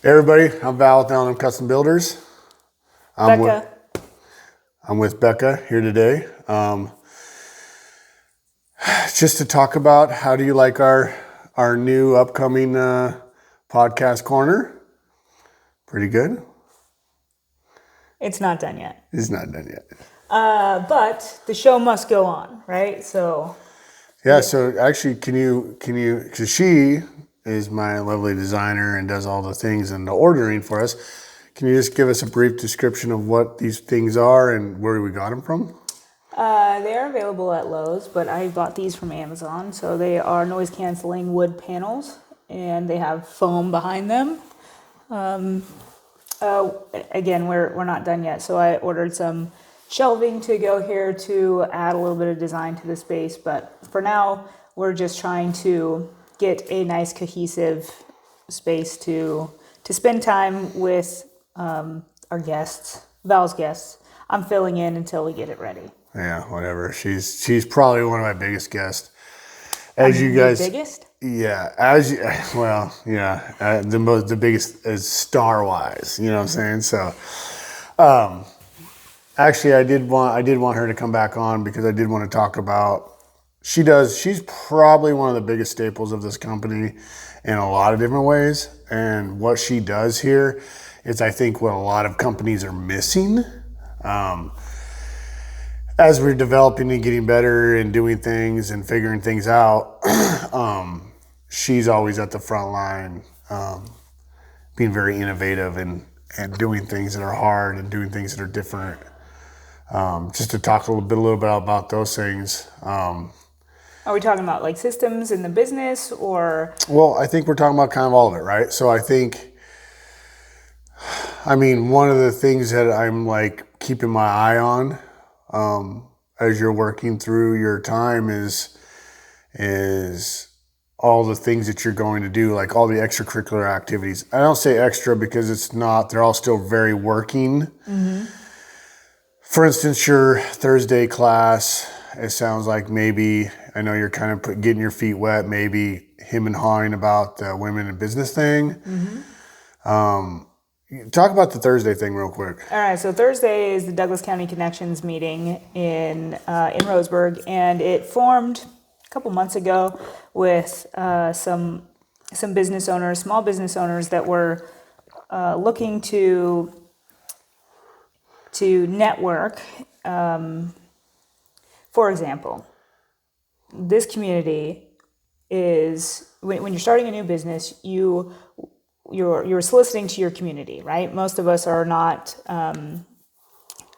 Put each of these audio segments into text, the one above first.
Hey everybody, I'm Val with L&M Custom Builders. Becca. I'm with Becca here today. Just to talk about how do you like our new upcoming podcast corner? Pretty good. It's not done yet. It's not done yet. But the show must go on, right? So Yeah. So actually, can you? Because she is my lovely designer and does all the things and the ordering for us. Can you just give us a brief description of what these things are and where we got them from? they are available at Lowe's, but I bought these from Amazon. So they are noise canceling wood panels, and they have foam behind them. Again, we're not done yet, so I ordered some shelving to go here to add a little bit of design to the space. But for now, we're just trying to get a nice cohesive space to spend time with our guests, Val's guests. I'm filling in until we get it ready. Yeah, whatever. She's probably one of my biggest guests. As you guys, biggest? yeah. The biggest is star wise. You know what I'm saying? So, actually, I did want her to come back on because I did want to talk about. She's probably one of the biggest staples of this company in a lot of different ways. And what she does here is, I think, what a lot of companies are missing. As we're developing and getting better and doing things and figuring things out, she's always at the front line, being very innovative and doing things that are hard and doing things that are different. Just to talk a little bit about those things. Are we talking about like systems in the business or? Well, I think we're talking about kind of all of it, right? So one of the things that I'm like keeping my eye on, as you're working through your time is all the things that you're going to do, like all the extracurricular activities. I don't say extra because it's not, they're all still very working. Mm-hmm. For instance, your Thursday class, it sounds like maybe, I know you're kind of getting your feet wet, maybe him and hawing about the women in business thing. Mm-hmm. Talk about the Thursday thing real quick. All right, so Thursday is the Douglas County Connections meeting in Roseburg, and it formed a couple months ago with some business owners, small business owners that were looking to network. For example, this community is when you're starting a new business, you're soliciting to your community, right? Most of us are not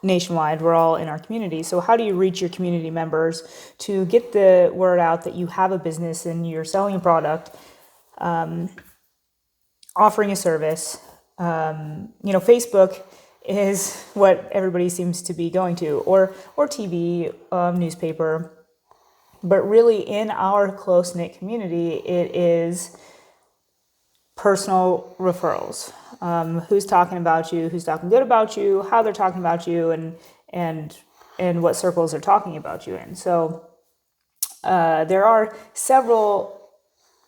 nationwide. We're all in our community. So how do you reach your community members to get the word out that you have a business and you're selling a product, offering a service? Facebook is what everybody seems to be going to, or TV, newspaper. But really, in our close-knit community, it is personal referrals. Who's talking about you, who's talking good about you, how they're talking about you, and what circles they're talking about you in. So there are several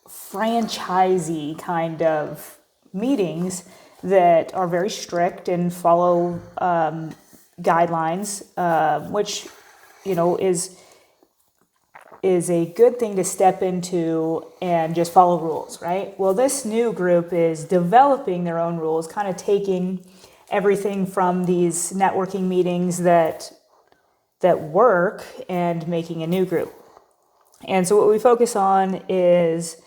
franchisee kind of meetings that are very strict and follow guidelines, which is a good thing to step into and just follow rules, right? Well, this new group is developing their own rules, kind of taking everything from these networking meetings that work and making a new group. And so what we focus on is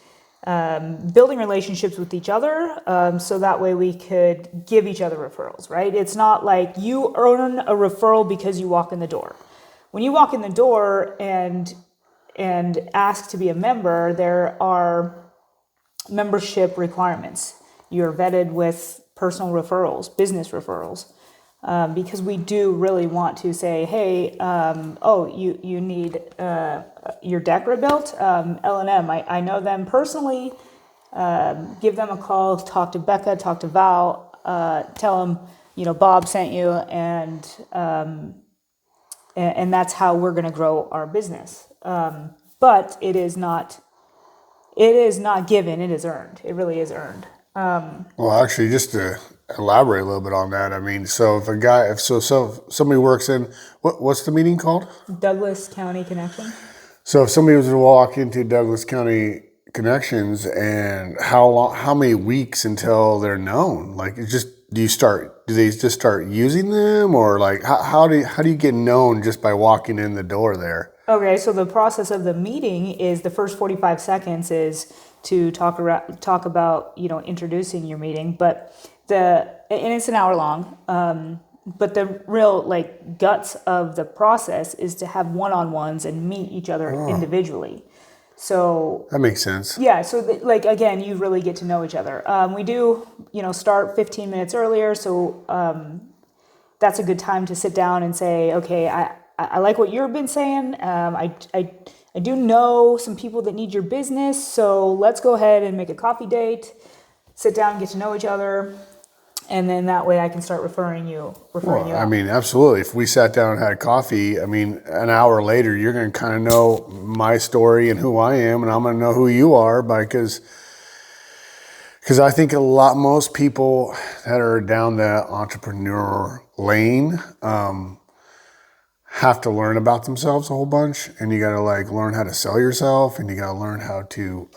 building relationships with each other, so that way we could give each other referrals, right? It's not like you earn a referral because you walk in the door. When you walk in the door and ask to be a member, there are membership requirements. You're vetted with personal referrals, business referrals, because we do really want to say, hey, you need your deck rebuilt, L&M. I know them personally. Give them a call, talk to Becca, talk to Val, tell them, Bob sent you, and that's how we're going to grow our business. But it is not given, it is earned. It really is earned. Well, actually, just to elaborate a little bit on that, I mean, so if somebody works in, what's the meeting called? Douglas County Connection. So if somebody was to walk into Douglas County Connections, and how many weeks until they're known? Like, it's just, do they just start using them, or like, how do you get known just by walking in the door there? Okay, so the process of the meeting is the first 45 seconds is to talk about, introducing your meeting, and it's an hour long. But the real like guts of the process is to have one-on-ones and meet each other individually. So That makes sense. yeah, so like again, you really get to know each other. We do, start 15 minutes earlier, so that's a good time to sit down and say, okay, I like what you've been saying. I do know some people that need your business, so let's go ahead and make a coffee date, sit down, get to know each other, and then that way I can start referring you Well, I out. mean, absolutely. If we sat down and had coffee, I mean, an hour later, you're going to kind of know my story and who I am, and I'm going to know who you are because I think most people that are down the entrepreneur lane have to learn about themselves a whole bunch, and you got to like learn how to sell yourself, and you got to learn how to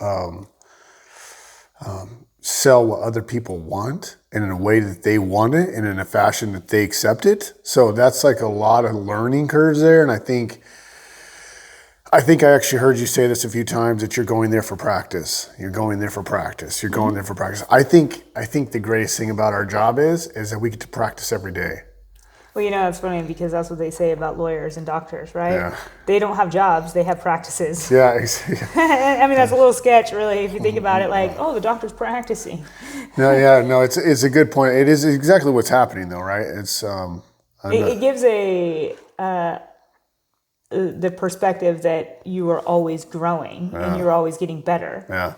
sell what other people want and in a way that they want it and in a fashion that they accept it. So that's like a lot of learning curves there. And I think I actually heard you say this a few times, that you're going there for practice. You're going there for practice. You're going there for practice. I think the greatest thing about our job is that we get to practice every day. Well, it's funny because that's what they say about lawyers and doctors, right? Yeah. They don't have jobs, they have practices. Yeah. I mean, that's a little sketch, really, if you think about it, like, oh, the doctor's practicing. No, it's a good point. It is exactly what's happening though, right? It's It gives the perspective that you are always growing and you're always getting better. Yeah.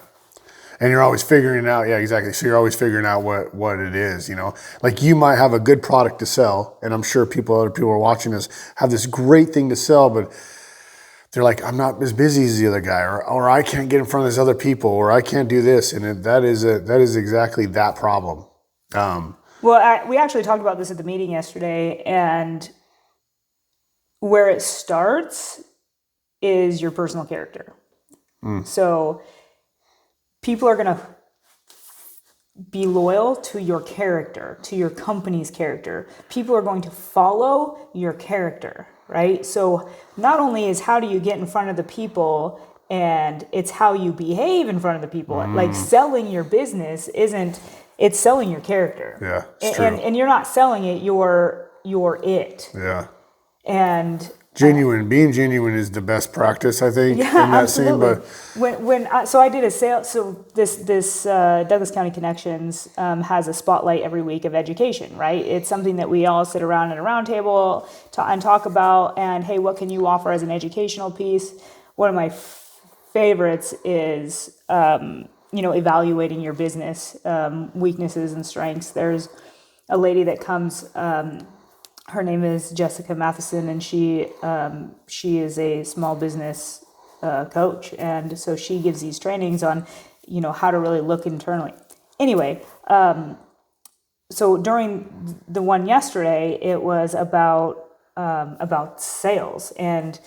And you're always figuring it out. Yeah, exactly. So you're always figuring out what it is, Like you might have a good product to sell, and I'm sure other people are watching this have this great thing to sell, but they're like, I'm not as busy as the other guy, or I can't get in front of these other people, or I can't do this. And that is exactly that problem. Well, we actually talked about this at the meeting yesterday, and where it starts is your personal character. So people are going to be loyal to your character, to your company's character. People are going to follow your character, right? So not only is how do you get in front of the people, and it's how you behave in front of the people. Like selling your business it's selling your character. Yeah, it's true. And you're not selling it, you're it. Yeah. And being genuine is the best practice, I think. yeah, in that absolutely. Scene, So I did a sale. So this Douglas County Connections has a spotlight every week of education, right? It's something that we all sit around at a round table and talk about. And hey, what can you offer as an educational piece? One of my favorites is evaluating your business weaknesses and strengths. There's a lady that comes. Her name is Jessica Matheson, and she is a small business coach, and so she gives these trainings on, how to really look internally. Anyway, so during the one yesterday, it was about sales, and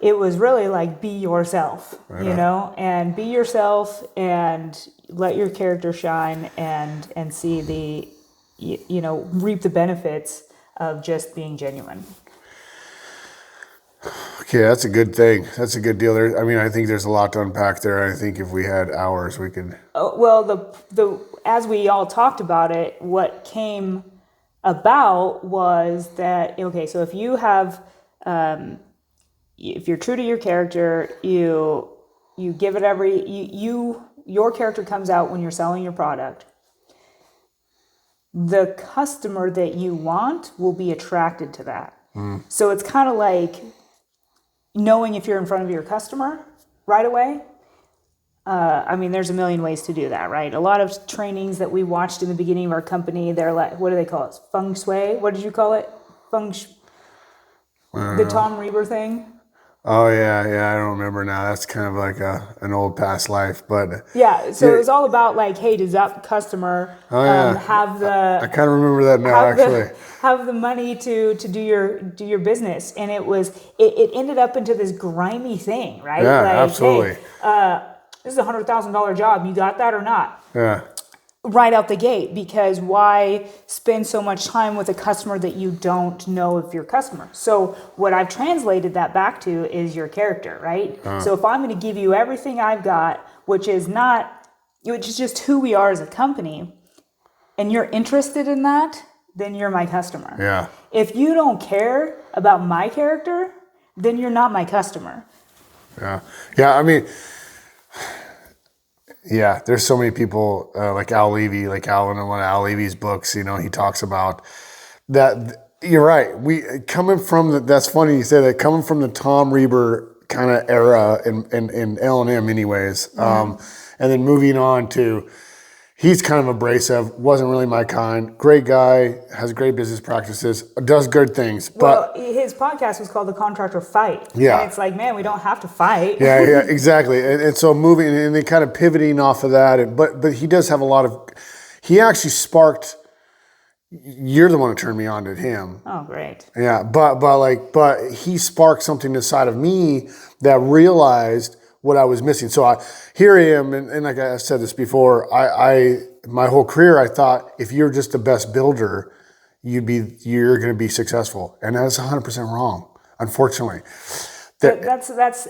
it was really like be yourself, and be yourself, and let your character shine, and see reap the benefits of just being genuine. Okay, that's a good thing. That's a good deal. I think there's a lot to unpack there. I think if we had hours, we could. Well, the as we all talked about it, what came about was that so if you have, if you're true to your character, you give it your character comes out when you're selling your product. The customer that you want will be attracted to that. So it's kind of like knowing if you're in front of your customer right away. There's a million ways to do that, right? A lot of trainings that we watched in the beginning of our company, they're like, what do they call it? Feng shui? What did you call it? The Tom Reber thing? Oh yeah, I don't remember now. That's kind of like an old past life, but Yeah, so yeah. it was all about like, hey, does that customer Oh yeah, have I the kind of remember that now have actually. the have the money to do your business? And it ended up into this grimy thing, right? Yeah, Like, hey, absolutely. this is $100,000 job. You got that or not? Yeah, Right out the gate, because why spend so much time with a customer that you don't know if you're a customer? So what I've translated that back to is your character, right? So if I'm going to give you everything I've got, which is just who we are as a company, and you're interested in that, then you're my customer. yeah, If you don't care about my character, then you're not my customer. yeah. I mean, yeah. There's so many people like Al Levy, like Alan in one of Al Levy's books. You know, he talks about that. You're right. We coming from the. That's funny you say that. Coming from the Tom Reber kind of era in L&M, anyways, and then moving on to. He's kind of abrasive, wasn't really my kind. Great guy, has great business practices, does good things. Well, But his podcast was called The Contractor Fight. yeah, And it's like, man, we don't have to fight. yeah, exactly. And so moving and then kind of pivoting off of that. But he does have a lot of. He actually sparked. You're the one who turned me on to him. Oh, great. Yeah, but he sparked something inside of me that realized what I was missing. So here I am, and like I said this before, I my whole career I thought if you're just the best builder, you're going to be successful, and that's 100% wrong. Unfortunately, But that's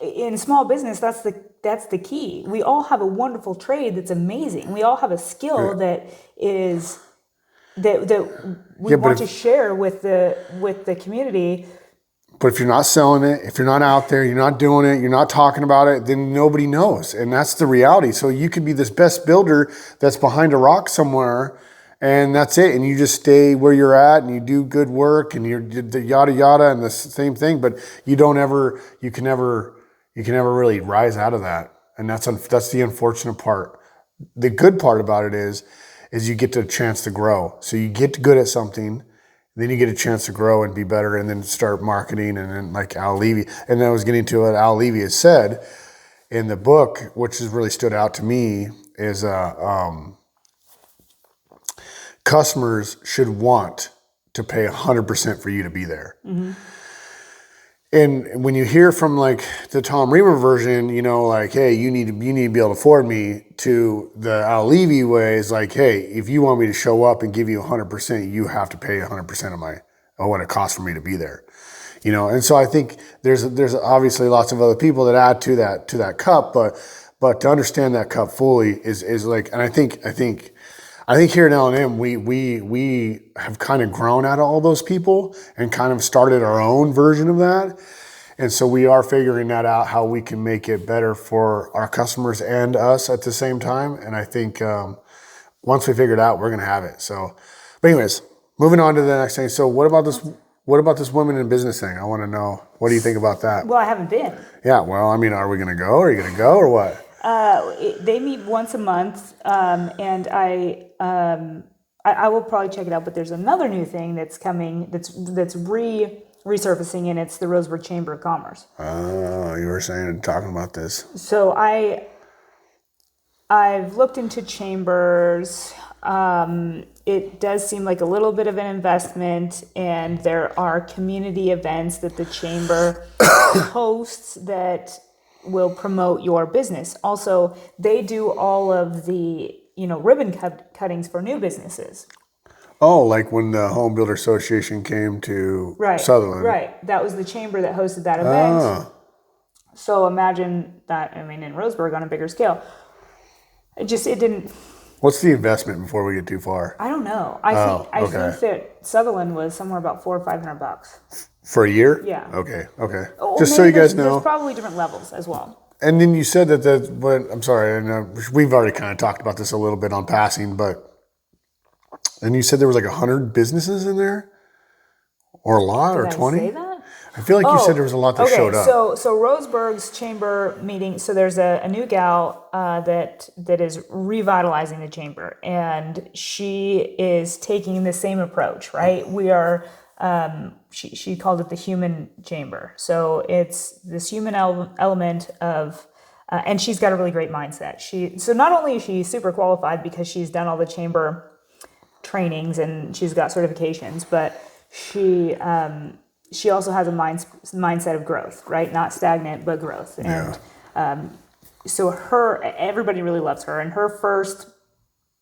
in small business. That's the key. We all have a wonderful trade that's amazing. We all have a skill that is that we yeah, but want to share with the community. But if you're not selling it, if you're not out there, you're not doing it, you're not talking about it, then nobody knows. And that's the reality. So you could be this best builder that's behind a rock somewhere, and that's it. And you just stay where you're at and you do good work and you're the yada yada and the same thing, but you can never really rise out of that. And that's the unfortunate part. The good part about it is you get a chance to grow. So you get good at something, then you get a chance to grow and be better, and then start marketing. And then like Al Levy, and then I was getting to what Al Levy has said in the book, which has really stood out to me, is customers should want to pay 100% for you to be there. Mm-hmm. And when you hear from like the Tom Reamer version, you know, like, hey, you need to be able to afford me, to the Al Levy way is like, hey, if you want me to show up and give you 100%, you have to pay 100% of what it costs for me to be there. You know, and so I think there's obviously lots of other people that add to that cup, but to understand that cup fully is like, and I think here in L&M, we have kind of grown out of all those people and kind of started our own version of that. And so we are figuring that out, how we can make it better for our customers and us at the same time. And I think once we figure it out, we're going to have it. So, but anyways, moving on to the next thing. So what about this women in business thing? I want to know, what do you think about that? Well, I haven't been. Yeah, well, I mean, are we going to go? Are you going to go or what? They meet once a month, and I will probably check it out. But there's another new thing that's coming that's resurfacing, and it's the Roseburg Chamber of Commerce. Oh, you were talking about this. So I've looked into chambers. It does seem like a little bit of an investment, and there are community events that the chamber hosts that will promote your business. Also, they do all of the ribbon cuttings for new businesses. Oh, like when the Home Builder Association came to Sutherland. Right. That was the chamber that hosted that event. Oh. So imagine that, in Roseburg on a bigger scale. It didn't. What's the investment before we get too far? I don't know. I think that Sutherland was somewhere about $400 or $500. For a year? Yeah. Okay. Or just so you guys know. There's probably different levels as well. And then you said but I'm sorry, and we've already kind of talked about this a little bit on passing, and you said there was like 100 businesses in there? Or a lot? Did or 20? I say that? I feel like you said there was a lot that showed up. So Roseburg's chamber meeting, so there's a new gal that is revitalizing the chamber, and she is taking the same approach, right? We are she called it the human chamber. So it's this human element of, and she's got a really great mindset. So not only is she super qualified because she's done all the chamber trainings and she's got certifications, but she also has a mindset of growth, right? Not stagnant, but growth. Yeah. And so everybody really loves her. And her first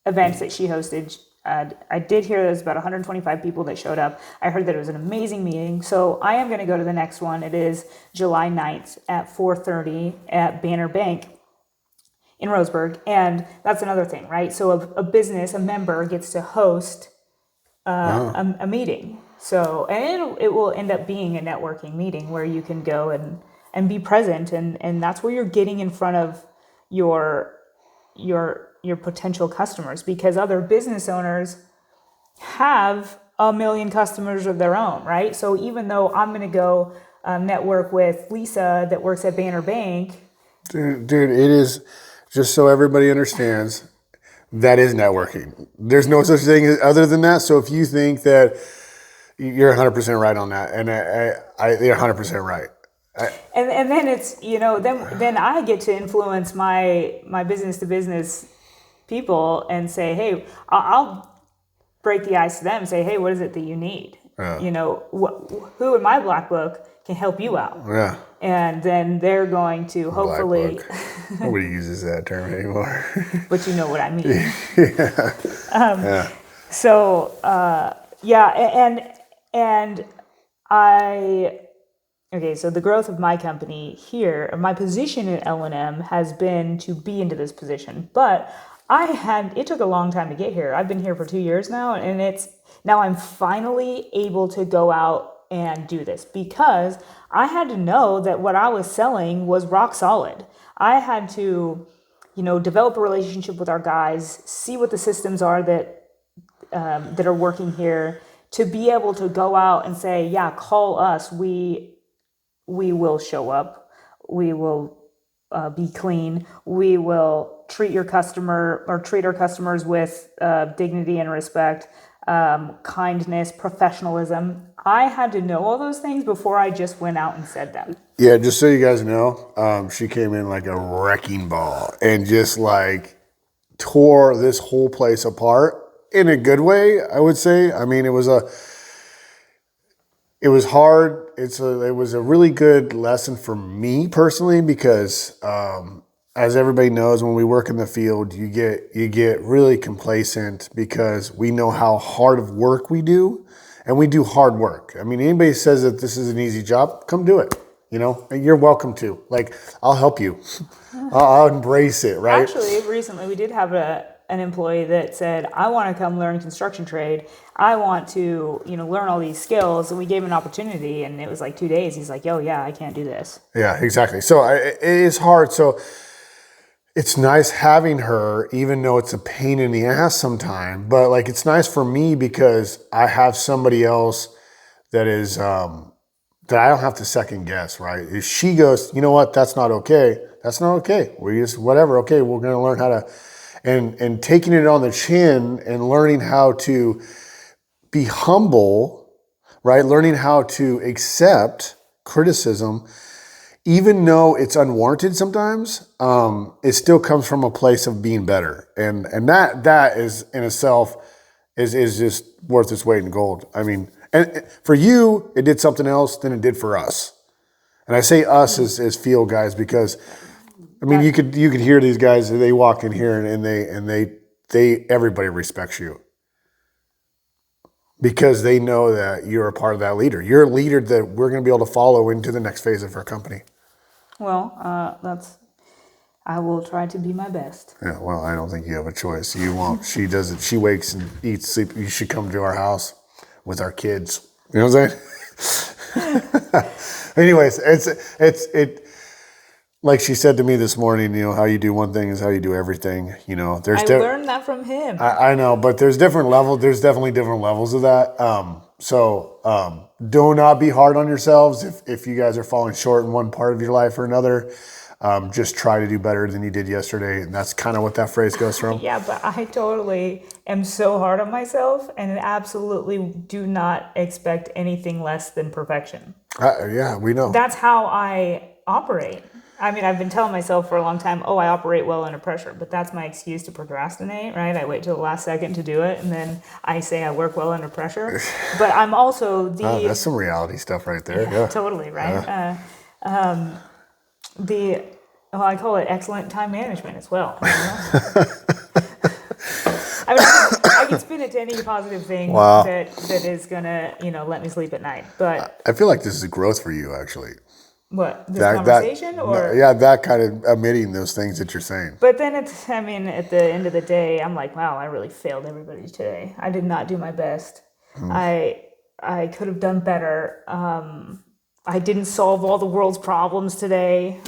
event that she hosted, I did hear there was about 125 people that showed up. I heard that it was an amazing meeting. So I am going to go to the next one. It is July 9th at 4:30 at Banner Bank in Roseburg. And that's another thing, right? So a member gets to host a meeting. So, and it will end up being a networking meeting where you can go and be present. And that's where you're getting in front of your potential customers, because other business owners have a million customers of their own, right? So even though I'm going to go network with Lisa that works at Banner Bank. Dude, it is, just so everybody understands, that is networking. There's no such thing other than that. So if you think that, you're 100% right on that. And you're 100% right. And then it's, then I get to influence my business to business people and say, hey, I'll break the ice to them and say, hey, what is it that you need? Yeah. Who in my black book can help you out? Yeah. And then they're going to hopefully. Nobody uses that term anymore. But you know what I mean. Yeah. Yeah. So, and so the growth of my company here, or my position at L&M has been to be into this position. But it took a long time to get here. I've been here for 2 years now, and now I'm finally able to go out and do this, because I had to know that what I was selling was rock solid. I had to, develop a relationship with our guys, see what the systems are that are working here, to be able to go out and say, yeah, call us. We will show up. We will be clean. We will treat our customers with dignity and respect, kindness, professionalism. I had to know all those things before I just went out and said them. Yeah, just so you guys know, she came in like a wrecking ball and just like tore this whole place apart in a good way, I would say. I mean, it was hard. It was a really good lesson for me personally, because as everybody knows, when we work in the field, you get really complacent because we know how hard of work we do, and we do hard work. I mean, anybody says that this is an easy job, come do it. And you're welcome to. Like, I'll help you. I'll embrace it, right? Actually, recently we did have an employee that said, I want to come learn construction trade. I want to, learn all these skills. And we gave him an opportunity, and it was like 2 days. He's like, oh yeah, I can't do this. Yeah, exactly. So it is hard. So it's nice having her, even though it's a pain in the ass sometimes. But like, it's nice for me because I have somebody else that is, that I don't have to second guess, right? If she goes, you know what, that's not okay. That's not okay. We just, whatever. Okay, we're going to learn how to, and taking it on the chin and learning how to be humble, right? Learning how to accept criticism, even though it's unwarranted sometimes, it still comes from a place of being better. And that is in itself is just worth its weight in gold. I mean, and for you, it did something else than it did for us. And I say us as field guys because, I mean, you could hear these guys, they walk in here and they everybody respects you because they know that you're a part of that leader. You're a leader that we're going to be able to follow into the next phase of our company. Well, I will try to be my best. Yeah, well, I don't think you have a choice. You won't. She does it. She wakes and eats, sleep. You should come to our house with our kids. You know what I'm saying? Anyways, it. Like she said to me this morning, how you do one thing is how you do everything. I learned that from him. I know, but there's different levels. There's definitely different levels of that. Do not be hard on yourselves if you guys are falling short in one part of your life or another. just try to do better than you did yesterday. And that's kind of what that phrase goes from. Yeah, but I totally am so hard on myself and absolutely do not expect anything less than perfection. Yeah, we know. That's how I operate. I mean, I've been telling myself for a long time, I operate well under pressure, but that's my excuse to procrastinate, right? I wait till the last second to do it, and then I say I work well under pressure. But I'm also that's some reality stuff right there. Yeah. Totally, right? Yeah. I call it excellent time management as well. I mean, I can spin it to any positive thing that is gonna, let me sleep at night. But I feel like this is a growth for you, actually. What, this conversation? That kind of omitting those things that you're saying. But then at the end of the day, I'm like, wow, I really failed everybody today. I did not do my best. I could have done better. I didn't solve all the world's problems today.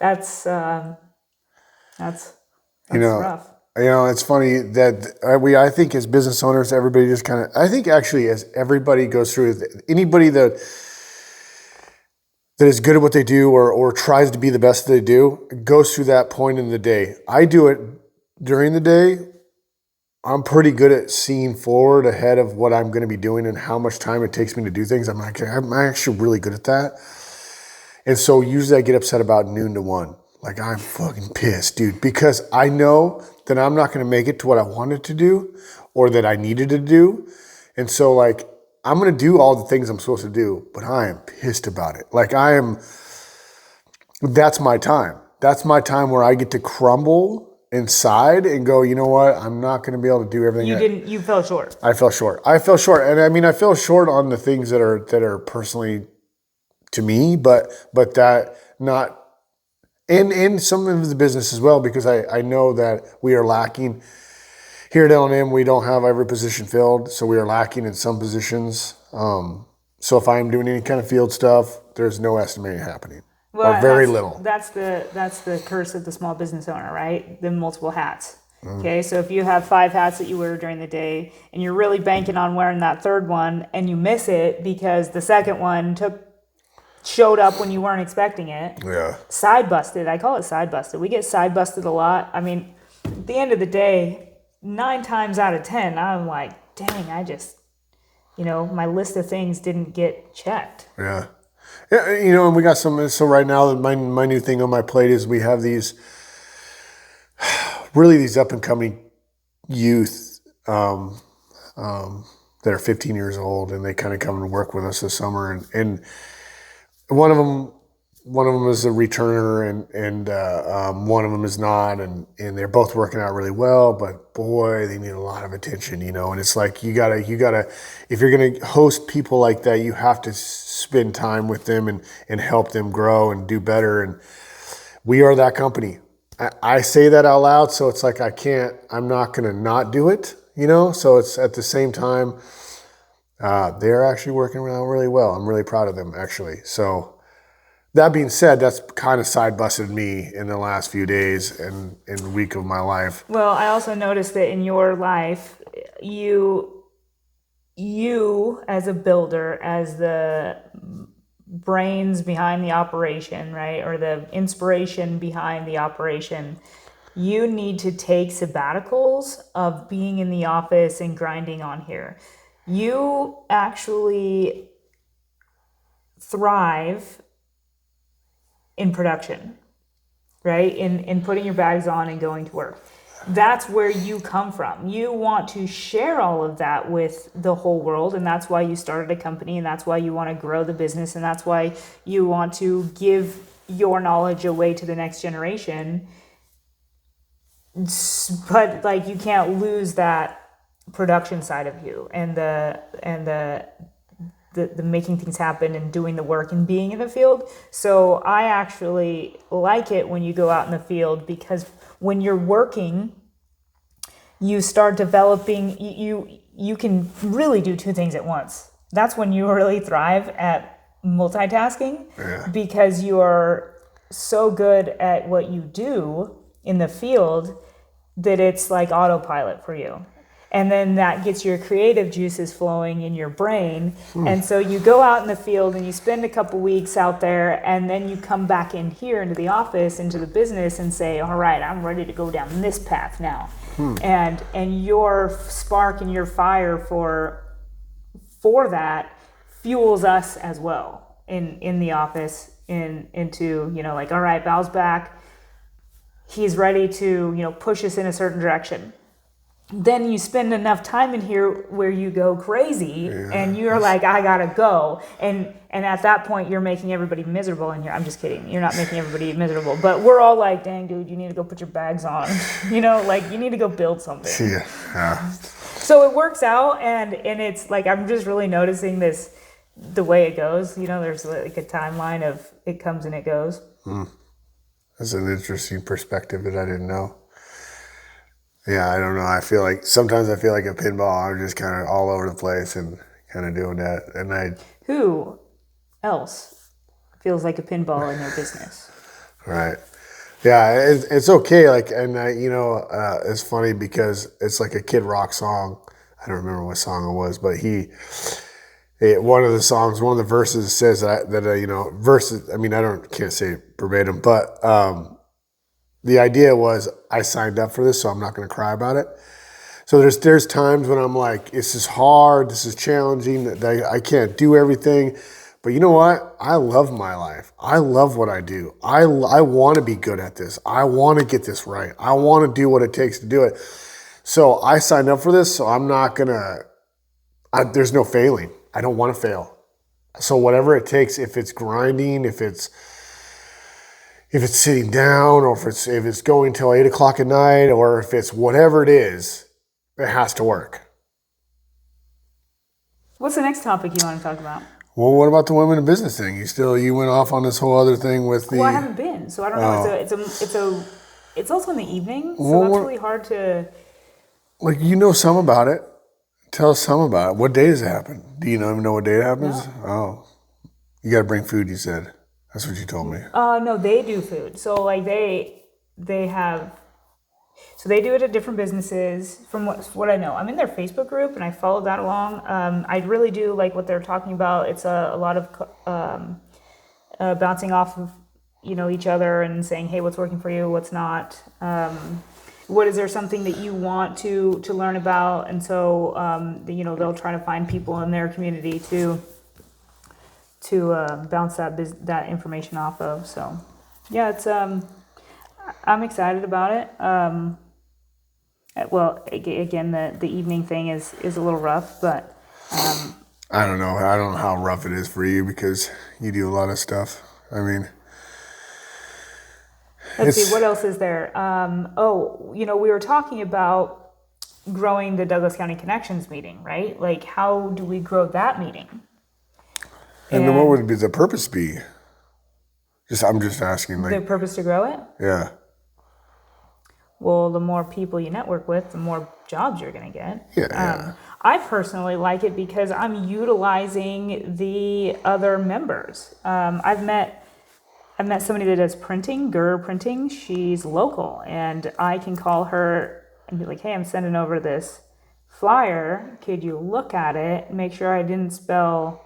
That's rough. It's funny that I think as business owners, everybody just kind of, I think actually as everybody goes through, anybody that is good at what they do or tries to be the best that they do, goes through that point in the day. I do it during the day. I'm pretty good at seeing forward ahead of what I'm going to be doing and how much time it takes me to do things. I'm actually really good at that. And so usually I get upset about noon to 1. Like, I'm fucking pissed, dude, because I know that I'm not going to make it to what I wanted to do or that I needed to do. And so, like, I'm going to do all the things I'm supposed to do, but I am pissed about it. Like, that's my time. That's my time where I get to crumble inside and go, you know what? I'm not going to be able to do everything. You fell short. I fell short. And I mean, I fell short on the things that are personally to me, but that not, and some of the business as well, because I know that we are lacking. Here at L&M, we don't have every position filled, so we are lacking in some positions. So if I'm doing any kind of field stuff, there's no estimating happening, or very little. That's the curse of the small business owner, right? The multiple hats. Okay, so if you have 5 hats that you wear during the day, and you're really banking on wearing that third one, and you miss it because the second one showed up when you weren't expecting it. Yeah. Side busted. I call it side busted. We get side busted a lot. I mean, at the end of the day, 9 times out of 10, I'm like, dang, I just, my list of things didn't get checked. Yeah. Yeah, and we got some, so right now, my new thing on my plate is we have these up and coming youth that are 15 years old, and they kind of come and work with us this summer. And one of them is a returner, and one of them is not, and they're both working out really well, but boy, they need a lot of attention, and it's like you gotta, if you're gonna host people like that, you have to spend time with them and help them grow and do better, and we are that company. I say that out loud, so it's like I'm not gonna not do it, so it's at the same time, they're actually working out really well. I'm really proud of them, actually. So that being said, that's kind of side busted me in the last few days and week of my life. Well, I also noticed that in your life, you as a builder, as the brains behind the operation, right, or the inspiration behind the operation, you need to take sabbaticals of being in the office and grinding on here. You actually thrive in production, right? In putting your bags on and going to work. That's where you come from. You want to share all of that with the whole world, and that's why you started a company, and that's why you want to grow the business, and that's why you want to give your knowledge away to the next generation. But like, you can't lose that production side of you and the making things happen and doing the work and being in the field. So I actually like it when you go out in the field, because when you're working, you start developing, you can really do 2 things at once. That's when you really thrive at multitasking, because you are so good at what you do in the field that it's like autopilot for you. And then that gets your creative juices flowing in your brain. And so you go out in the field and you spend a couple weeks out there, and then you come back in here into the office, into the business, and say, all right, I'm ready to go down this path now. And your spark and your fire for that fuels us as well in the office, into, you know, like, all right, Val's back. He's ready to, you know, push us in a certain direction. Then you spend enough time in here where you go crazy, and you're like, I gotta go. And at that point, you're making everybody miserable in here. I'm just kidding. You're not making everybody miserable. But we're all like, dang, dude, you need to go put your bags on. You know, like, you need to go build something. Yeah. So it works out, and it's like, I'm just really noticing this, the way it goes. You know, there's like a timeline of it comes and it goes. That's an interesting perspective that I didn't know. Yeah, I don't know. Sometimes I feel like a pinball. I'm just kind of all over the place and kind of doing that. And Who else feels like a pinball in their business? Right. Yeah, it's okay. Like, and it's funny because it's like a Kid Rock song. I don't remember what song it was, but one of the verses says verses. I mean, can't say it verbatim, but the idea was, I signed up for this, so I'm not going to cry about it. So there's times when I'm like, this is hard, this is challenging, I can't do everything. But you know what? I love my life. I love what I do. I want to be good at this. I want to get this right. I want to do what it takes to do it. So I signed up for this, so I'm not going to, there's no failing. I don't want to fail. So whatever it takes, if it's grinding, if it's sitting down, or if it's going till 8 o'clock at night, or if it's whatever it is, it has to work. What's the next topic you want to talk about? Well, what about the women in business thing? You went off on this whole other thing with the. Well, I haven't been, so I don't know. It's also in the evening, so that's really hard to. Like, some about it. Tell us some about it. What day does it happen? Do you even know what day it happens? No. Oh, you got to bring food. You said. That's what you told me. No, they do food. So like they do it at different businesses. From what I know, I'm in their Facebook group and I follow that along. I really do like what they're talking about. It's a lot of bouncing off of each other and saying, hey, what's working for you, what's not. What is there something that you want to learn about? And so they'll try to find people in their community to bounce that information off of. So yeah, it's I'm excited about it. Well, again, the evening thing is a little rough, but I don't know how rough it is for you because you do a lot of stuff. I mean, let's see, what else is there? We were talking about growing the Douglas County Connections meeting, right? Like, how do we grow that meeting? And then what would the purpose be? I'm just asking. The purpose to grow it? Yeah. Well, the more people you network with, the more jobs you're going to get. Yeah. I personally like it because I'm utilizing the other members. I've met somebody that does printing, printing. She's local, and I can call her and be like, hey, I'm sending over this flyer. Could you look at it and make sure I didn't spell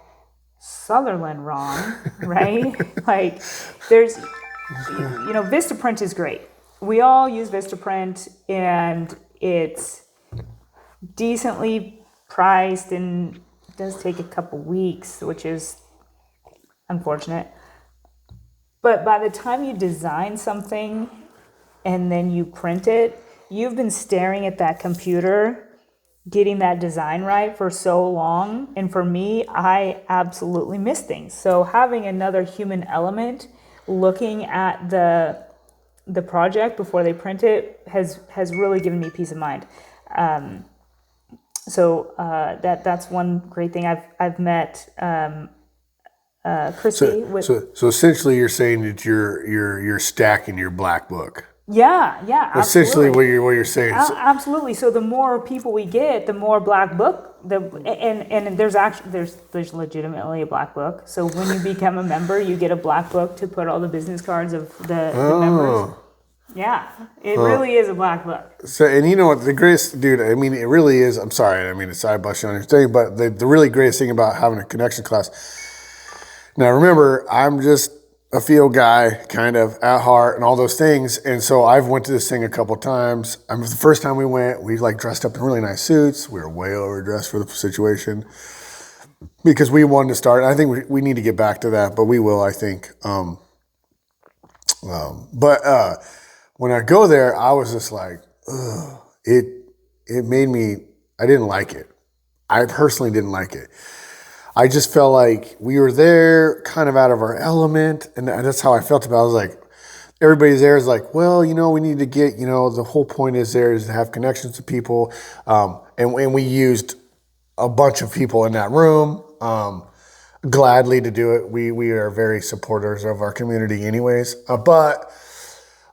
Sutherland wrong, right? Like, there's, Vistaprint is great. We all use Vistaprint, and it's decently priced, and it does take a couple weeks, which is unfortunate. But by the time you design something and then you print it, you've been staring at that computer getting that design right for so long. And for me, I absolutely miss things. So having another human element looking at the project before they print it has really given me peace of mind. So that's one great thing. I've met Christy. So essentially, you're saying that you're stacking your black book. Yeah, absolutely. Essentially, what you're saying. Absolutely. So the more people we get, the more black book. And there's legitimately a black book. So when you become a member, you get a black book to put all the business cards of the members. Yeah, it really is a black book. So, and you know what, the greatest, dude, I mean, it really is, I'm sorry, I mean, it's side busting on your thing, but the really greatest thing about having a connection class, now remember, I'm just a field guy, kind of, at heart, and all those things, and so I've went to this thing a couple times. I mean, the first time we went, we like dressed up in really nice suits, we were way overdressed for the situation, because we wanted to start, I think we need to get back to that, but we will, I think. But when I go there, I was just like, ugh. It made me, I didn't like it. I personally didn't like it. I just felt like we were there kind of out of our element, and that's how I felt about it. I was like, everybody's there is like, well, you know, we need to get, you know, the whole point is there is to have connections to people. And we used a bunch of people in that room, gladly to do it. We are very supporters of our community anyways. But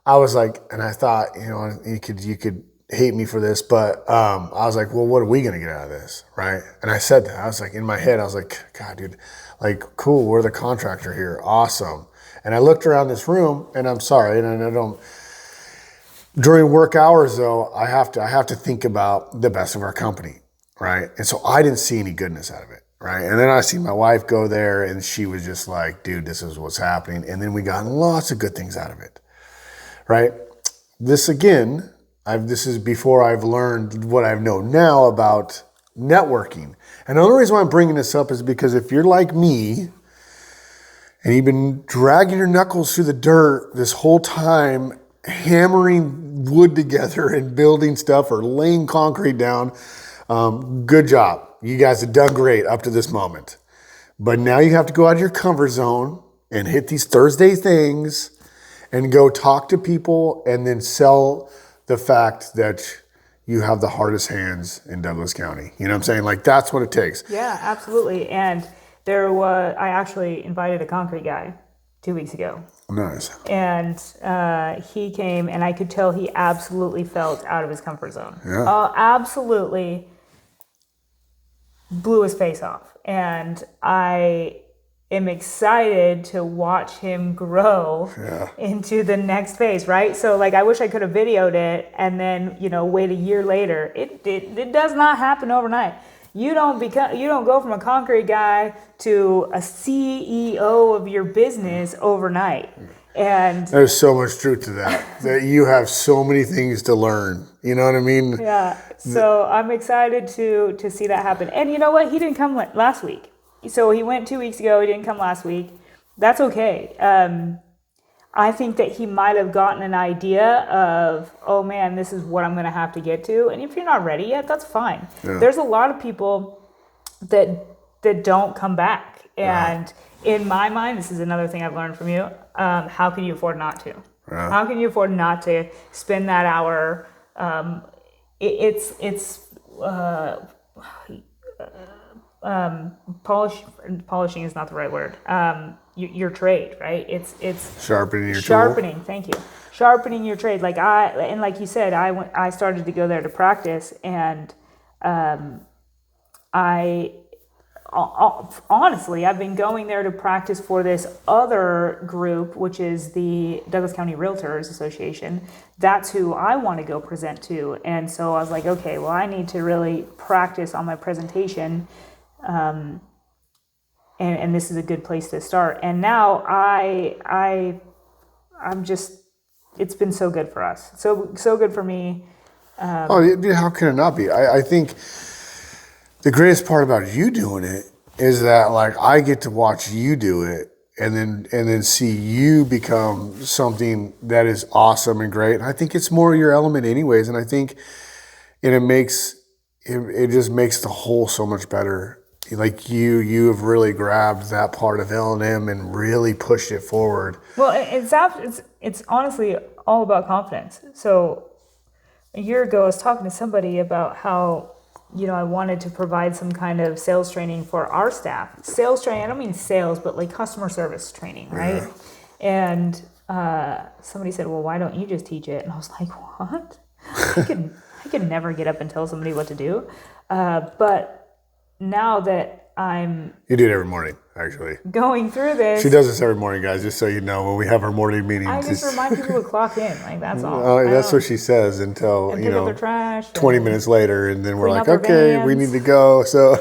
I was like, and I thought, you know, you could hate me for this, but I was like, well, what are we gonna get out of this, right? And I said that, I was like, in my head, I was like, God, dude, like, cool, we're the contractor here, awesome. And I looked around this room, and I'm sorry, and I don't. During work hours, though, I have to think about the best of our company, right? And so I didn't see any goodness out of it, right? And then I see my wife go there, and she was just like, dude, this is what's happening. And then we got lots of good things out of it, right? This again, this is before I've learned what I know now about networking. And the only reason why I'm bringing this up is because if you're like me, and you've been dragging your knuckles through the dirt this whole time, hammering wood together and building stuff or laying concrete down, good job. You guys have done great up to this moment. But now you have to go out of your comfort zone and hit these Thursday things and go talk to people and then sell the fact that you have the hardest hands in Douglas County. You know what I'm saying? Like, that's what it takes. Yeah, absolutely. And I actually invited a concrete guy 2 weeks ago. Nice. And he came, and I could tell he absolutely felt out of his comfort zone. Yeah. Absolutely blew his face off. And I am excited to watch him grow into the next phase, right? So like, I wish I could have videoed it and then, you know, wait a year later. It does not happen overnight. You don't go from a concrete guy to a CEO of your business overnight. And there's so much truth to that, that you have so many things to learn. You know what I mean? Yeah. So I'm excited to see that happen. And you know what? He didn't come last week. So he went 2 weeks ago. He didn't come last week. That's okay. I think that he might have gotten an idea of, oh man, this is what I'm going to have to get to. And if you're not ready yet, that's fine. Yeah. There's a lot of people that don't come back. And in my mind, this is another thing I've learned from you. How can you afford not to? Yeah. How can you afford not to spend that hour? Polishing is not the right word. Your trade, right? It's sharpening your tool. Thank you. Sharpening your trade. Like like you said, I started to go there to practice, and honestly, I've been going there to practice for this other group, which is the Douglas County Realtors Association. That's who I want to go present to. And so I was like, okay, well, I need to really practice on my presentation. And this is a good place to start. And now I'm just, it's been so good for us. So good for me. How can it not be? I think the greatest part about you doing it is that, like, I get to watch you do it and then see you become something that is awesome and great. And I think it's more your element anyways. And I think it just makes the whole so much better. Like you have really grabbed that part of L&M and really pushed it forward. Well, it's honestly all about confidence. So a year ago, I was talking to somebody about how, you know, I wanted to provide some kind of sales training for our staff. Sales training, I don't mean sales, but like customer service training, right? Yeah. And somebody said, well, why don't you just teach it? And I was like, what? I could never get up and tell somebody what to do. But now that I'm You do it every morning, actually. going through this. She does this every morning, guys, just so you know. When we have our morning meetings. I just remind people to clock in. Like, that's all. That's what she says until, and pick up their trash. 20 minutes later. And then we're like, out their okay, we need to go. So,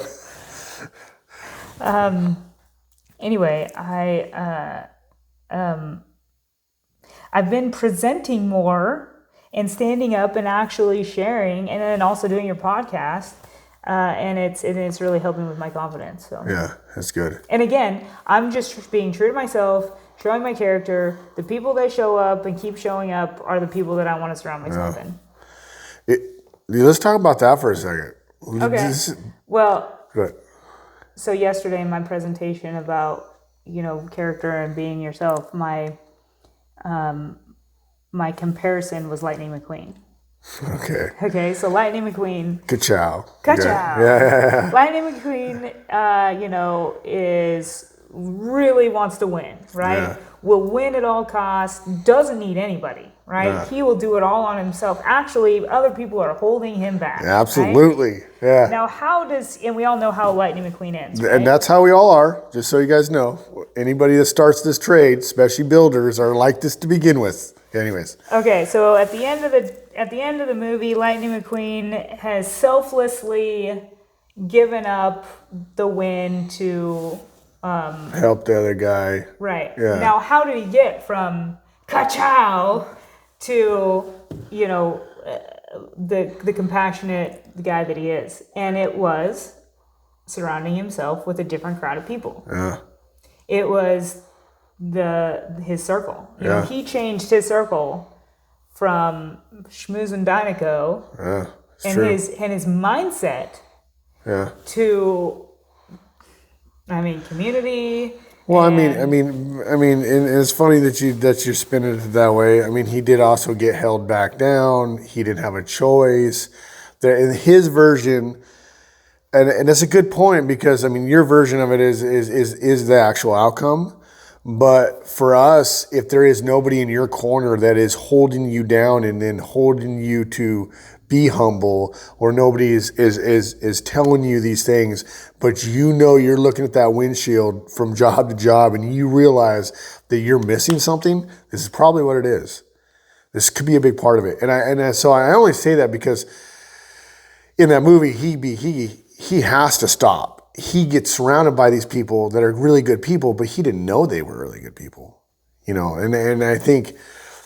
anyway, I've been presenting more and standing up and actually sharing, and then also doing your podcast, and it's really helping with my confidence. So yeah, that's good. And again, I'm just being true to myself, showing my character. The people that show up and keep showing up are the people that I want to surround myself in. Let's talk about that for a second. Okay. Well, good. So yesterday in my presentation about character and being yourself, my comparison was Lightning McQueen. Okay. Okay, so Lightning McQueen. Ka-chow. Ka-chow. Yeah. Lightning McQueen, really wants to win, right? Yeah. Will win at all costs, doesn't need anybody, right? Yeah. He will do it all on himself. Actually, other people are holding him back. Absolutely. Right? Yeah. Now, and we all know how Lightning McQueen ends, right? And that's how we all are, just so you guys know. Anybody that starts this trade, especially builders, are like this to begin with. Anyways. Okay, so at the end of the movie, Lightning McQueen has selflessly given up the win to help the other guy. Right. Yeah. Now, how did he get from ka-chow to the compassionate guy that he is? And it was surrounding himself with a different crowd of people. Yeah. It was his circle. He changed his circle from Schmooze and Dynaco and his mindset to community. Well, I mean, and it's funny that you're spinning it that way. I mean, he did also get held back down. He didn't have a choice. In his version, and that's a good point, because your version of it is the actual outcome. But for us, if there is nobody in your corner that is holding you down and then holding you to be humble, or nobody is telling you these things, but you're looking at that windshield from job to job and you realize that you're missing something, this is probably what it is. This could be a big part of it. So I only say that because in that movie, he has to stop. He gets surrounded by these people that are really good people, but he didn't know they were really good people, and I think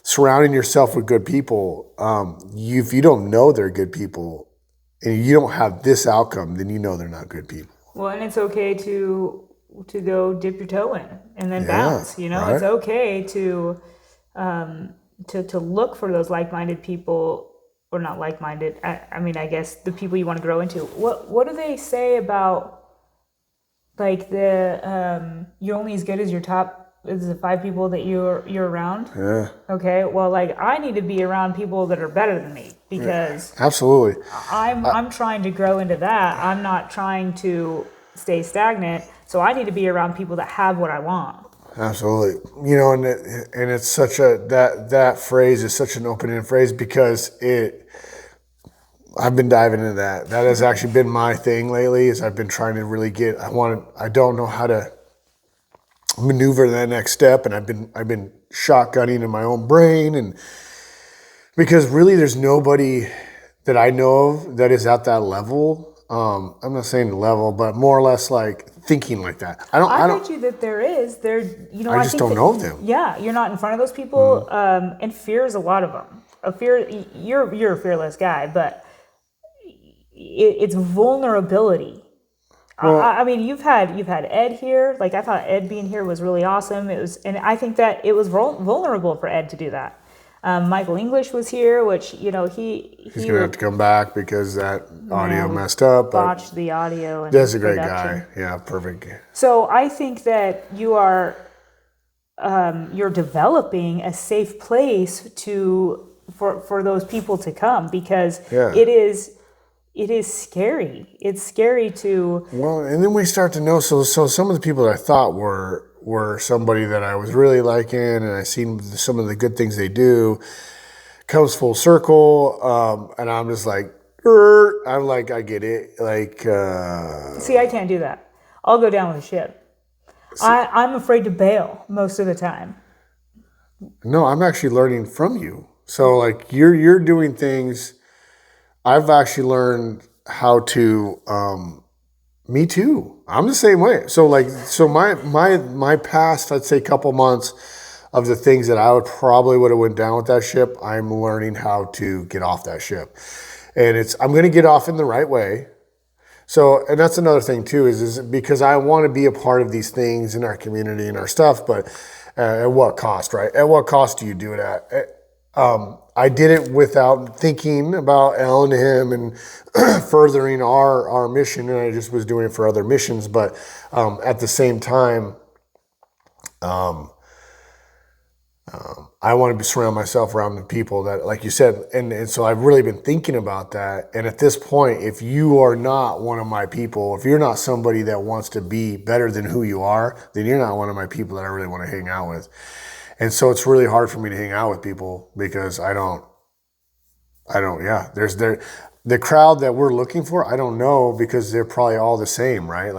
surrounding yourself with good people, if you don't know they're good people and you don't have this outcome, then they're not good people. Well, and it's okay to go dip your toe in and then bounce, right? It's okay to look for those like-minded people. Or not like-minded. I guess the people you want to grow into. What do they say about you're only as good as your top is the 5 people that you're around? Yeah. Okay. Well, I need to be around people that are better than me, because absolutely. I'm trying to grow into that. I'm not trying to stay stagnant. So I need to be around people that have what I want. Absolutely. And it's such that phrase is such an open-ended phrase, because I've been diving into that. That has actually been my thing lately, is I've been trying to really I don't know how to maneuver that next step, and I've been shotgunning in my own brain, and because really there's nobody that I know of that is at that level. I'm not saying the level, but more or less thinking like that. I bet you that there is. I just don't know them. Yeah, you're not in front of those people, and fear is a lot of them. You're a fearless guy, but it's vulnerability. Well, you've had Ed here. I thought Ed being here was really awesome. And I think that it was vulnerable for Ed to do that. Michael English was here, which he's gonna have to come back because that audio messed up. Botched the audio. And that's a great guy. Yeah, perfect. So I think that you're developing a safe place for those people to come, because it is scary. It's scary to... Well, and then we start to know, so some of the people that I thought were somebody that I was really liking, and I seen some of the good things they do, comes full circle, and I'm just I get it. See, I can't do that. I'll go down with the ship. I'm afraid to bail most of the time. No, I'm actually learning from you. So like you're doing things. I've actually learned how to. Me too. I'm the same way. So my past, I'd say, couple months of the things that I would have went down with that ship. I'm learning how to get off that ship, and I'm going to get off in the right way. So, and that's another thing too, is because I want to be a part of these things in our community and our stuff, but at what cost, right? At what cost do you do it at? I did it without thinking about L&M and furthering our mission, and I just was doing it for other missions. But at the same time, I want to surround myself around the people that, like you said, and so I've really been thinking about that. And at this point, if you are not one of my people, if you're not somebody that wants to be better than who you are, then you're not one of my people that I really want to hang out with. And so it's really hard for me to hang out with people because there's the crowd that we're looking for. I don't know, because they're probably all the same, right?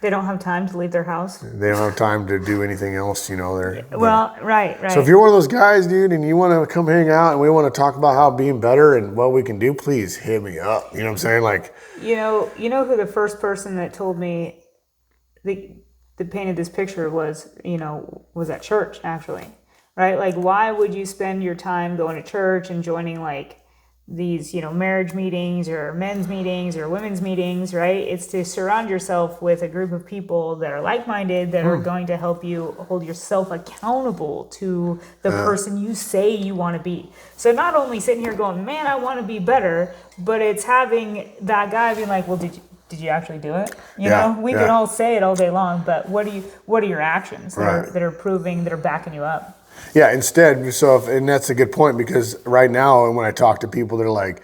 They don't have time to leave their house. They don't have time to do anything else, Right. So if you're one of those guys, dude, and you want to come hang out and we want to talk about how being better and what we can do, please hit me up. You know what I'm saying? Like, you know who the first person that told me that painted this picture was at church, actually, right? Like, why would you spend your time going to church and joining like these, marriage meetings or men's meetings or women's meetings, right? It's to surround yourself with a group of people that are like-minded, that are going to help you hold yourself accountable to the person you say you want to be. So not only sitting here going, man, I want to be better, but it's having that guy being like, well, did you actually do it? We can all say it all day long, but what are your actions that are proving, that are backing you up? Yeah, instead, and that's a good point, because right now, when I talk to people, they're like,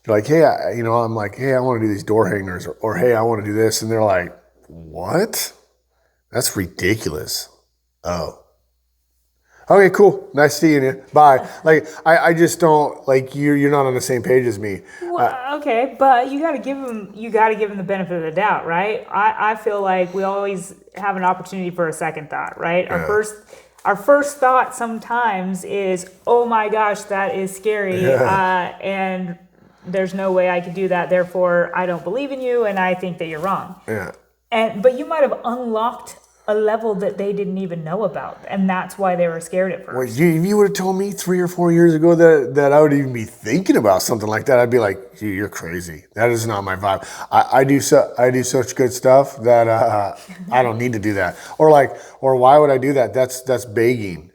hey, I'm like, hey, I want to do these door hangers, or hey, I want to do this, and they're like, what? That's ridiculous. Oh. Okay, cool. Nice seeing you. Bye. Like, I just don't, like, you're not on the same page as me. Well, okay, but you got to give them the benefit of the doubt, right? I feel like we always have an opportunity for a second thought, right? Our first thought sometimes is, oh my gosh, that is scary, and there's no way I could do that, therefore I don't believe in you and I think that you're wrong. Yeah. But you might have unlocked a level that they didn't even know about, and that's why they were scared at first. Well, if you would have told me 3 or 4 years ago that I would even be thinking about something like that, I'd be like, you're crazy. That is not my vibe. I do such good stuff that I don't need to do that. Or why would I do that? That's begging.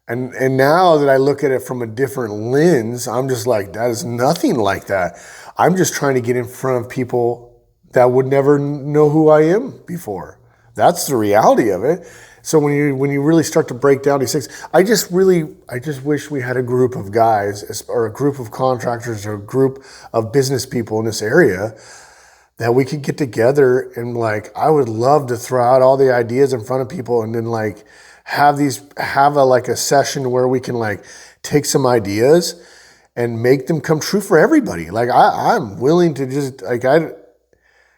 And now that I look at it from a different lens, I'm just like, that is nothing like that. I'm just trying to get in front of people that would never know who I am before. That's the reality of it. So when you really start to break down these things, I just wish we had a group of guys, or a group of contractors, or a group of business people in this area that we could get together and, like, I would love to throw out all the ideas in front of people, and then like have a session where we can like take some ideas and make them come true for everybody. Like I'm willing to just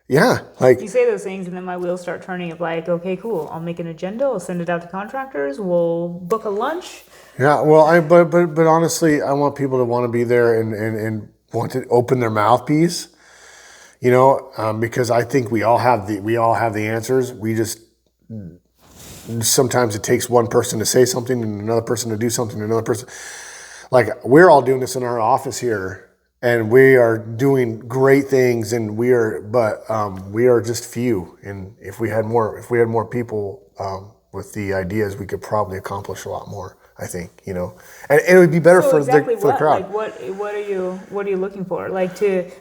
you say those things and then my wheels start turning of like, okay, cool, I'll make an agenda, I'll send it out to contractors, we'll book a lunch. Yeah, well, but honestly, I want people to want to be there and want to open their mouthpiece, because I think we all have the answers. We just, sometimes it takes one person to say something and another person to do something, and another person. Like, we're all doing this in our office here, and we are doing great things, and we are just few. And if we had more people with the ideas, we could probably accomplish a lot more, I think, and it would be better for the crowd. Like, what are you looking for? Like,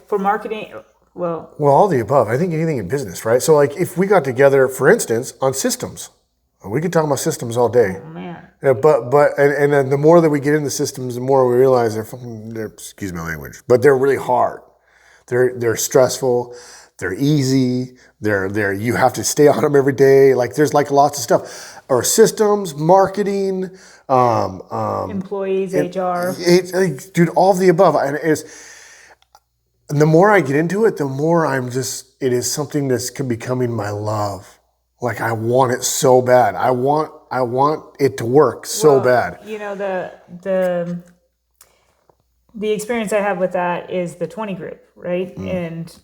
for marketing? Well, all the above. I think anything in business, right? So, like, if we got together, for instance, on systems, we could talk about systems all day. Oh, man. Yeah, but then the more that we get into systems, the more we realize they're excuse my language, but they're really hard. They're stressful. They're easy. They're you have to stay on them every day. Like, there's like lots of stuff. Or systems, marketing, employees, HR, dude, all of the above. And And the more I get into it, the more it is something that's becoming my love. Like I want it so bad. I want it to work so bad. You know, the experience I have with that is the 20 group, right? And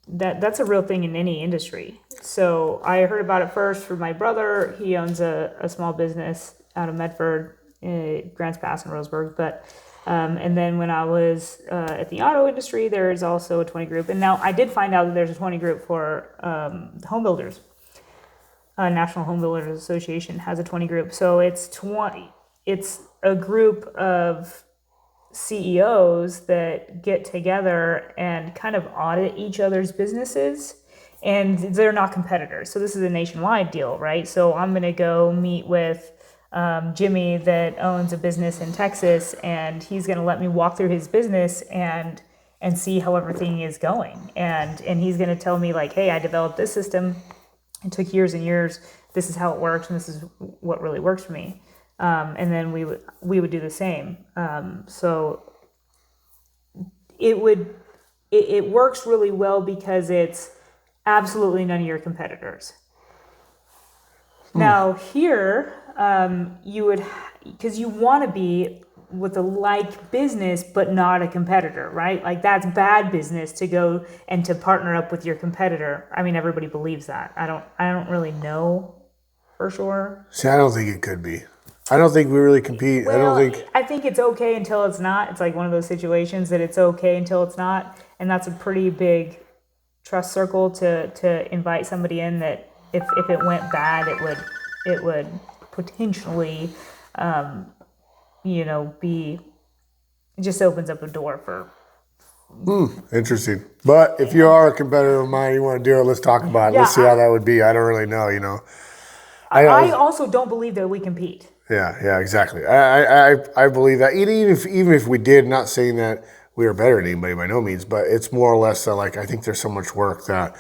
that's a real thing in any industry. So I heard about it first from my brother. He owns a small business out of Medford, Grants Pass in Roseburg. But and then when I was at the auto industry, there's also a 20 group. And now I did find out that there's a 20 group for home builders. National Home Builders Association has a 20 group. So it's a group of CEOs that get together and kind of audit each other's businesses, and they're not competitors. So this is a nationwide deal, right? So I'm going to go meet with Jimmy that owns a business in Texas, and he's going to let me walk through his business and see how everything is going. And he's going to tell me like, hey, I developed this system. It took years and years. This is how it works, and this is what really works for me. And then we would do the same. So it works really well because it's absolutely none of your competitors. Now here, because you want to be with a like business, but not a competitor, right? Like that's bad business to go and to partner up with your competitor. I mean, everybody believes that. I don't really know for sure. See, I don't think it could be. I don't think we really compete. Well, I think it's okay until it's not. It's like one of those situations that it's okay until it's not, and that's a pretty big trust circle to invite somebody in that if it went bad, it would potentially, be. It just opens up a door for. Interesting. But if you are a competitor of mine, you want to do it, let's talk about it. Yeah, let's see how that would be. I don't really know. I also don't believe that we compete. Yeah, exactly. I believe that even if we did, not saying that we are better than anybody by no means, but it's more or less that like I think there's so much work that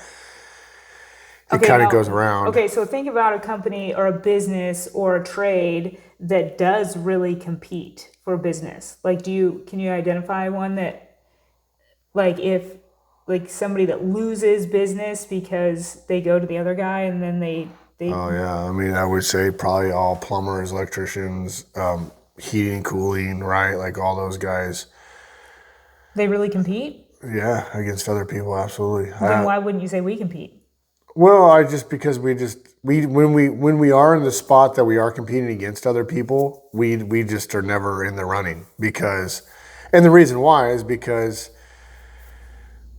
it kind of goes around. Okay, so think about a company or a business or a trade that does really compete for business. Like, can you identify one that, like, if like somebody that loses business because they go to the other guy and then they. Oh yeah, I mean, I would say probably all plumbers, electricians, heating and cooling, right? Like all those guys. They really compete? Yeah, against other people, absolutely. Then why wouldn't you say we compete? Well, because when we are in the spot that we are competing against other people, we just are never in the running and the reason why is because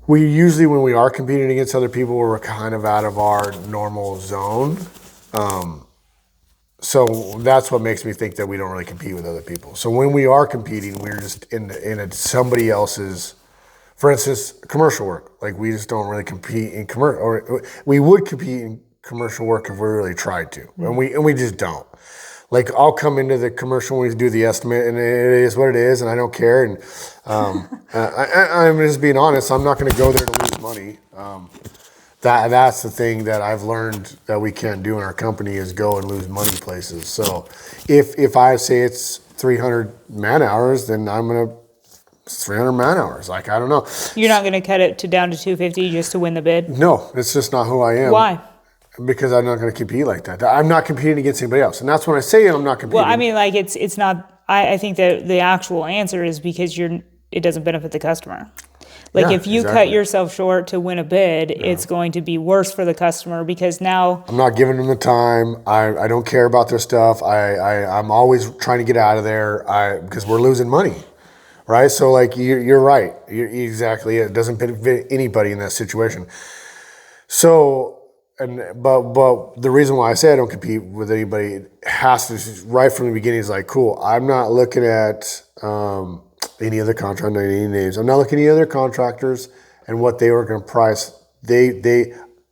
we usually, when we are competing against other people, we're kind of out of our normal zone. So that's what makes me think that we don't really compete with other people. So when we are competing, we're just in somebody else's, for instance, commercial work. Like we just don't really compete in commercial, or we would compete in commercial work if we really tried to, and we just don't. Like I'll come into the commercial when we do the estimate, and it is what it is, and I don't care. And I'm just being honest. I'm not going to go there to lose money. That's the thing that I've learned that we can't do in our company is go and lose money places. So if I say it's 300 man hours, then I'm going to. It's 300 man hours. Like I don't know. You're not going to cut it down to 250 just to win the bid? No, it's just not who I am. Why? Because I'm not going to compete like that. I'm not competing against anybody else. And that's when I say I'm not competing. Well, I mean, like it's not, I think that the actual answer is because it doesn't benefit the customer. Like if you cut yourself short to win a bid, it's going to be worse for the customer because now. I'm not giving them the time. I don't care about their stuff. I'm always trying to get out of there because we're losing money. Right? So like you're right. Exactly. It doesn't benefit anybody in that situation. So. But the reason why I say I don't compete with anybody has to right from the beginning is like, cool. I'm not looking at any other contract, any names. I'm not looking at any other contractors and what they were going to price.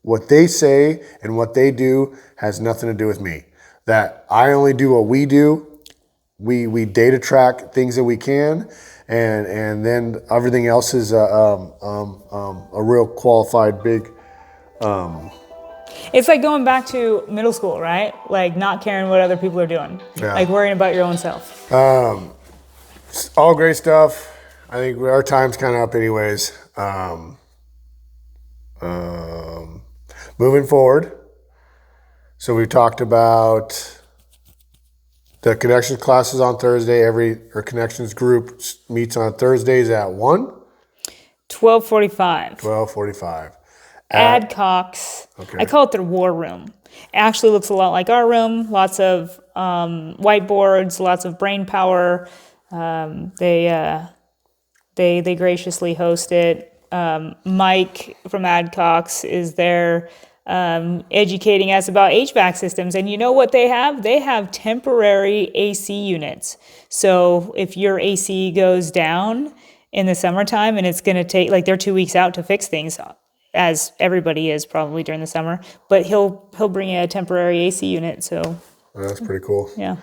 What they say and what they do has nothing to do with me. That I only do what we do. We data track things that we can, and then everything else is a real qualified big. It's like going back to middle school, right? Like not caring what other people are doing. Yeah. Like worrying about your own self. All great stuff. I think our time's kind of up anyways. Moving forward, so we talked about the connections classes on Thursday. Our connections group meets on Thursdays at 1? 12:45. 12:45. Adcox. Okay. I call it their war room. It actually looks a lot like our room. Lots of whiteboards, lots of brain power. They graciously host it. Mike from Adcox is there educating us about HVAC systems. And you know what they have? They have temporary AC units. So if your AC goes down in the summertime and it's going to take, like, they're 2 weeks out to fix things, as everybody is probably during the summer, but he'll bring a temporary AC unit. So That's pretty cool. yeah.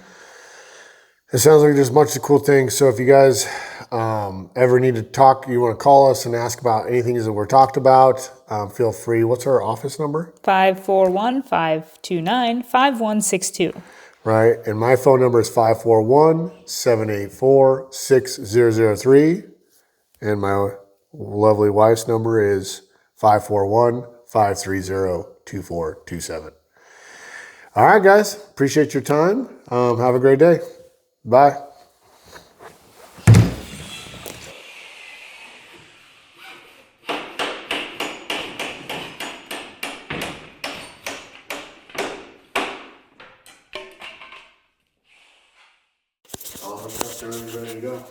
It sounds like there's much of cool things. So if you guys ever need to talk, you want to call us and ask about anything that we're talked about, feel free. What's our office number? 541-529-5162. Right. And my phone number is 541-784-6003. And my lovely wife's number is 541-530-2427. All right, guys. Appreciate your time. Have a great day. Bye. All hooked up, everything's ready to go.